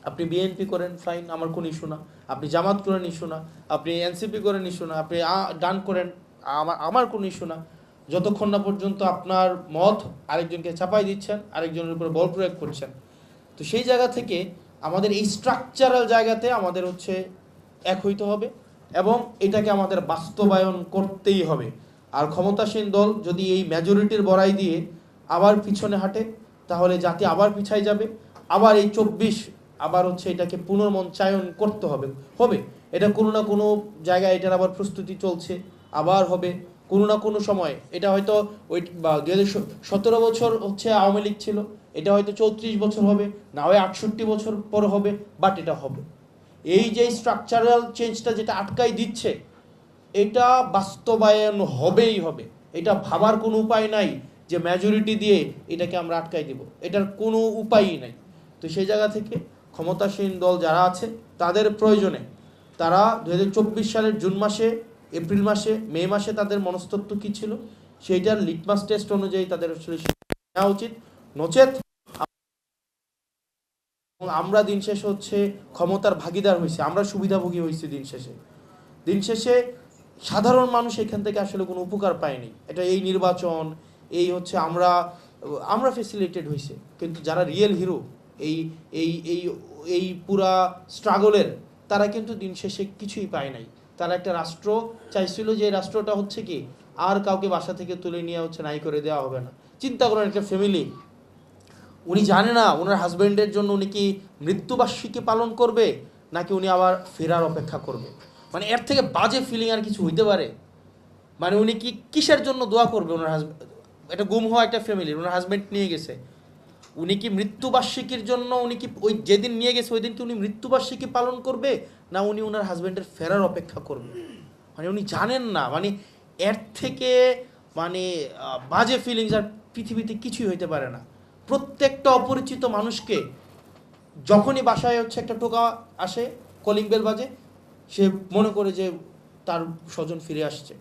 আপনি বিএনপি করেন, ফাইন, আমার কোনো ইস্যু না। আপনি জামাত করেন, ইস্যু না। আপনি এনসিপি করেন, ইস্যু না। আপনি ডান করেন, আমার কোনো ইস্যু না। যতক্ষণ না পর্যন্ত আপনার মত আরেকজনকে চাপাই দিচ্ছেন, আরেকজনের উপরে বল প্রয়োগ করছেন। তো সেই জায়গা থেকে আমাদের এই স্ট্রাকচারাল জায়গাতে আমাদের হচ্ছে এক হইতে হবে এবং এটাকে আমাদের বাস্তবায়ন করতেই হবে। আর ক্ষমতাসীন দল যদি এই মেজরিটির বড়াই দিয়ে আবার পিছনে হাঁটে, তাহলে জাতি আবার পিছায় যাবে। আবার এই 24 আবার হচ্ছে এটাকে পুনর্মঞ্চায়ন করতে হবে হবে এটা কোনো না কোনো জায়গায় এটার আবার প্রস্তুতি চলছে, আবার হবে কোনো না কোনো সময়। এটা হয়তো ওই 2017 বছর হচ্ছে আওয়ামী লীগ ছিল, এটা হয়তো 34 বছর হবে, না হয় 68 বছর পর হবে, বাট এটা হবে। এই যে স্ট্রাকচারাল চেঞ্জটা যেটা আটকাই দিচ্ছে, এটা বাস্তবায়ন হবেই হবে। এটা ভাবার কোনো উপায় নাই যে মেজরিটি দিয়ে এটাকে আমরা আটকাই দিব, এটার কোনো উপায়ই নাই। তো সেই জায়গা থেকে ক্ষমতাসীন দল যারা আছে তাদের প্রয়োজনে তারা 2024 সালের জুন মাসে, এপ্রিল মাসে, মে মাসে তাদের মনস্তত্ব কী ছিল সেইটার লিটমাস টেস্ট অনুযায়ী তাদের আসলে নেওয়া উচিত। নচেত আমরা দিন শেষে হচ্ছে ক্ষমতার ভাগিদার হয়েছি, আমরা সুবিধাভোগী হয়েছি। দিন শেষে সাধারণ মানুষ এখান থেকে আসলে কোনো উপকার পায়নি। এটা এই নির্বাচন, এই হচ্ছে আমরা ফেসিলিটেড হয়েছে, কিন্তু যারা রিয়েল হিরো এই এই এই এই পুরা স্ট্রাগলের, তারা কিন্তু দিন শেষে কিছুই পায় নাই। তারা একটা রাষ্ট্র চাইছিল, যে রাষ্ট্রটা হচ্ছে কি আর কাউকে বাসা থেকে তুলে নিয়ে হচ্ছে নাই করে দেওয়া হবে না। চিন্তা করেন, একটা ফ্যামিলি, উনি জানে না ওনার হাজব্যান্ডের জন্য উনি কি মৃত্যুবার্ষিকী পালন করবে নাকি উনি আবার ফেরার অপেক্ষা করবে। মানে এর থেকে বাজে ফিলিং আর কিছু হইতে পারে? মানে উনি কি কিসের জন্য দোয়া করবে? ওনার হাজব্যান্ড, এটা গুম হওয়া একটা ফ্যামিলির, ওনার হাজব্যান্ড নিয়ে গেছে, উনি কি মৃত্যুবার্ষিকীর জন্য উনি কি ওই যেদিন নিয়ে গেছে ওই দিন কি উনি মৃত্যুবার্ষিকী পালন করবে, না উনি ওনার হাজব্যান্ডের ফেরার অপেক্ষা করবে? মানে উনি জানেন না, মানে এর থেকে মানে বাজে ফিলিংস আর পৃথিবীতে কিছুই হইতে পারে না। প্রত্যেকটা অপরিচিত মানুষকে যখনই বাসায় হচ্ছে একটা টোকা আসে, কলিং বেল বাজে, সে মনে করে যে তার স্বজন ফিরে আসছে।